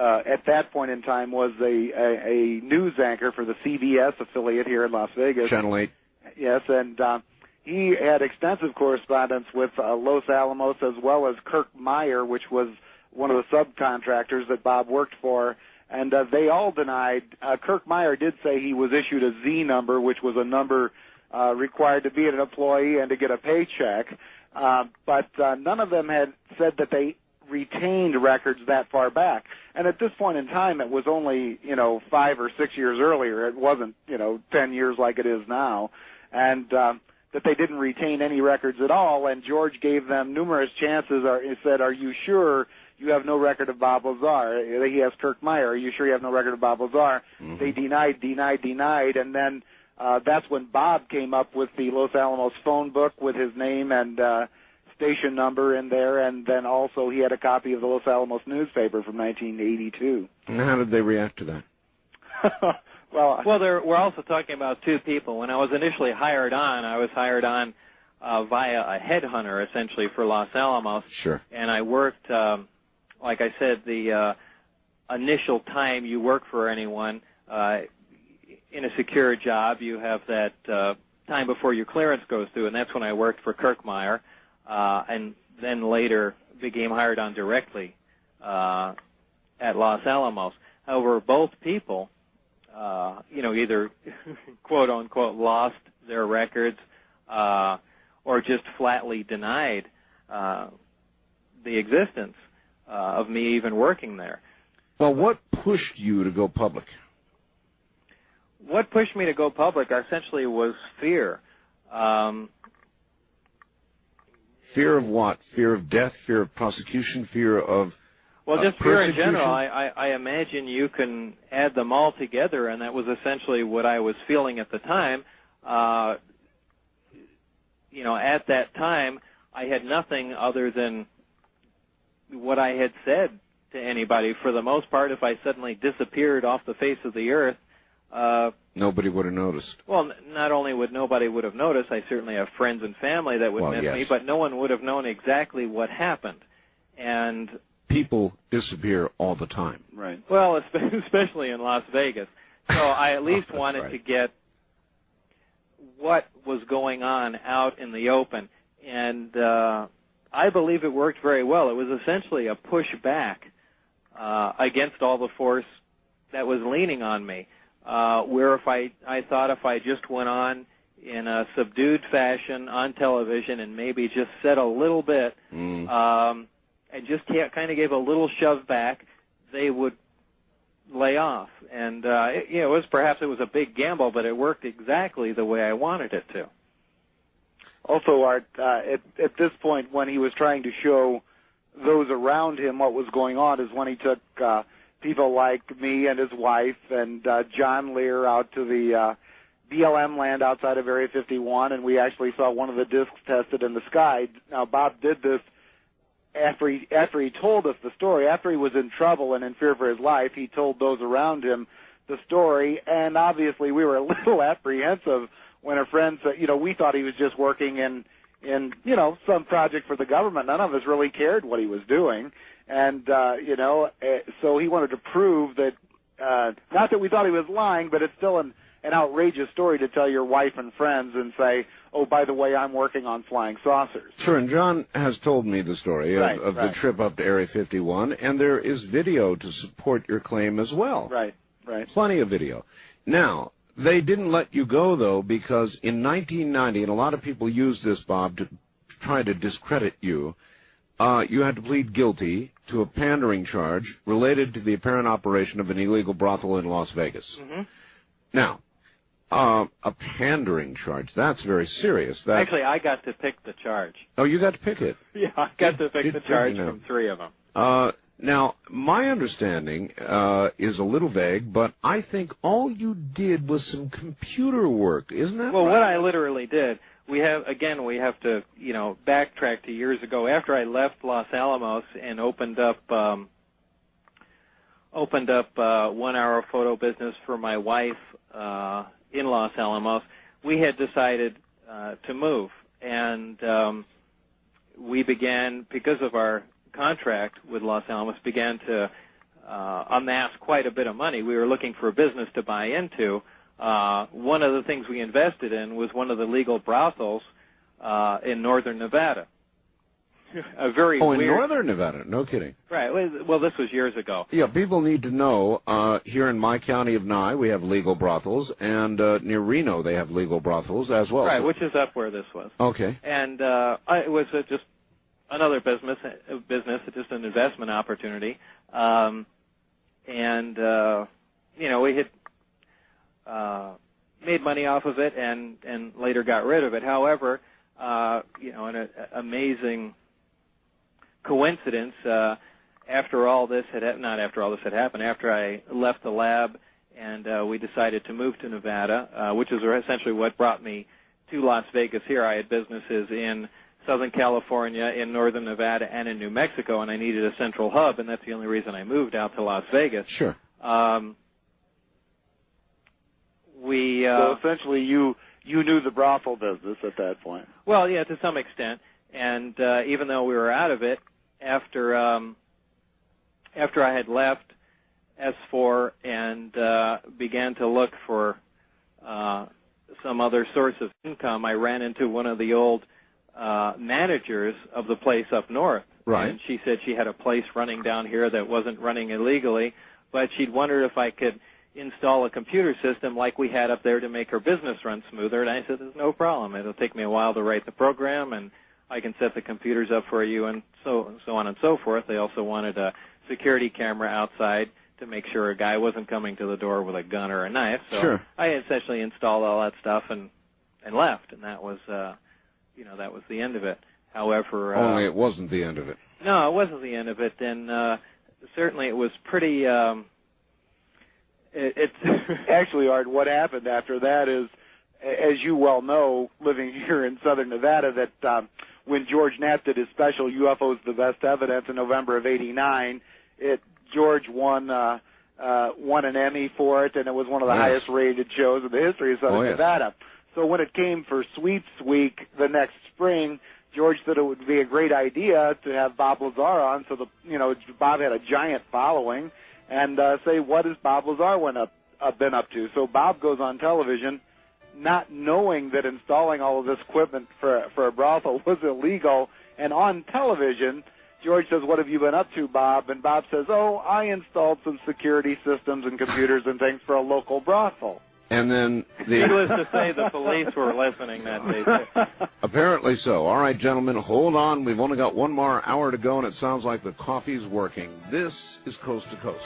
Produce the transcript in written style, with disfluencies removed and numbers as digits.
at that point in time, was a news anchor for the CBS affiliate here in Las Vegas. Channel 8. Yes, and he had extensive correspondence with Los Alamos as well as Kirk Meyer, which was one of the subcontractors that Bob worked for, and they all denied. Kirk Meyer did say he was issued a Z number, which was a number required to be an employee and to get a paycheck, but none of them had said that they retained records that far back. And at this point in time, it was only, 5 or 6 years earlier. It wasn't, 10 years like it is now. And that they didn't retain any records at all. And George gave them numerous chances. He said, "Are you sure you have no record of Bob Lazar?" He asked Kirk Meyer, "Are you sure you have no record of Bob Lazar?" Mm-hmm. They denied. And then that's when Bob came up with the Los Alamos phone book with his name and station number in there, and then also he had a copy of the Los Alamos newspaper from 1982. And how did they react to that? Well, we're also talking about two people. When I was initially hired on, I was hired on via a headhunter, essentially, for Los Alamos. Sure. And I worked, like I said, the initial time you work for anyone, in a secure job, you have that time before your clearance goes through, and that's when I worked for Kirk Meyer, and then later became hired on directly at Los Alamos. However, both people, either quote-unquote lost their records or just flatly denied the existence of me even working there. Well, what pushed you to go public? What pushed me to go public essentially was fear. Fear of what? Fear of death, fear of prosecution, fear of Well, just fear in general. I imagine you can add them all together, and that was essentially what I was feeling at the time. At that time, I had nothing other than what I had said to anybody. For the most part, if I suddenly disappeared off the face of the earth, nobody would have noticed. Well, not only would nobody would have noticed, I certainly have friends and family that would miss me, but no one would have known exactly what happened. And people disappear all the time. Right. Well, especially in Las Vegas. So I at least wanted to get what was going on out in the open. And I believe it worked very well. It was essentially a pushback against all the force that was leaning on me. Where if I thought if I just went on in a subdued fashion on television and maybe just said a little bit, and just kind of gave a little shove back, they would lay off. And it was a big gamble, but it worked exactly the way I wanted it to. Also, Art, at this point, when he was trying to show those around him what was going on, is when he took people like me and his wife and John Lear out to the BLM land outside of Area 51, and we actually saw one of the discs tested in the sky. Now, Bob did this after he told us the story. After he was in trouble and in fear for his life, he told those around him the story, and obviously we were a little apprehensive when a friend said, we thought he was just working in some project for the government. None of us really cared what he was doing. And, so he wanted to prove that, not that we thought he was lying, but it's still an outrageous story to tell your wife and friends and say, oh, by the way, I'm working on flying saucers. Sure, and John has told me the story of the trip up to Area 51, and there is video to support your claim as well. Right. Plenty of video. Now, they didn't let you go, though, because in 1990, and a lot of people use this, Bob, to try to discredit you, you had to plead guilty to a pandering charge related to the apparent operation of an illegal brothel in Las Vegas. Mm-hmm. Now, a pandering charge, that's very serious. Actually, I got to pick the charge. Oh, you got to pick it? Yeah, I got to pick the charge from three of them. Now, my understanding is a little vague, but I think all you did was some computer work, isn't that right? Well, what I literally did, we have to, backtrack to years ago. After I left Los Alamos and opened up 1-hour photo business for my wife in Los Alamos, we had decided to move. And we began, because of our contract with Los Alamos, began to amass quite a bit of money. We were looking for a business to buy into. One of the things we invested in was one of the legal brothels in northern Nevada. A very weird... in northern Nevada? No kidding. Right. Well, this was years ago. Yeah, people need to know, here in my county of Nye, we have legal brothels, and near Reno they have legal brothels as well. Right, which is up where this was. Okay. And it was just another business, just an investment opportunity. We had made money off of it and later got rid of it. However, an amazing coincidence, after I left the lab and we decided to move to Nevada, which is essentially what brought me to Las Vegas here. I had businesses in Southern California, in Northern Nevada, and in New Mexico, and I needed a central hub, and that's the only reason I moved out to Las Vegas. Sure. So essentially you knew the brothel business at that point. Well, yeah, to some extent. And even though we were out of it, after I had left S4 and began to look for some other source of income, I ran into one of the old managers of the place up north. Right. And she said she had a place running down here that wasn't running illegally, but she'd wondered if I could install a computer system like we had up there to make her business run smoother. And I said, there's no problem. It'll take me a while to write the program, and I can set the computers up for you, and so on and so forth. They also wanted a security camera outside to make sure a guy wasn't coming to the door with a gun or a knife. So sure. I essentially installed all that stuff and left, and that was that was the end of it. However, only it wasn't the end of it. No, it wasn't the end of it, and certainly it was pretty. Actually, Art, what happened after that is, as you well know, living here in Southern Nevada, that when George Knapp did his special UFOs the Best Evidence in November of '89, George won an Emmy for it, and it was one of the highest rated shows in the history of Southern Nevada. So when it came for Sweeps Week the next spring, George said it would be a great idea to have Bob Lazar on. So Bob had a giant following, and say, what has Bob Lazar been up to? So Bob goes on television, not knowing that installing all of this equipment for a brothel was illegal, and on television, George says, what have you been up to, Bob? And Bob says, I installed some security systems and computers and things for a local brothel. And then needless to say, the police were listening that day. Apparently so. All right, gentlemen, hold on. We've only got one more hour to go, and it sounds like the coffee's working. This is Coast to Coast.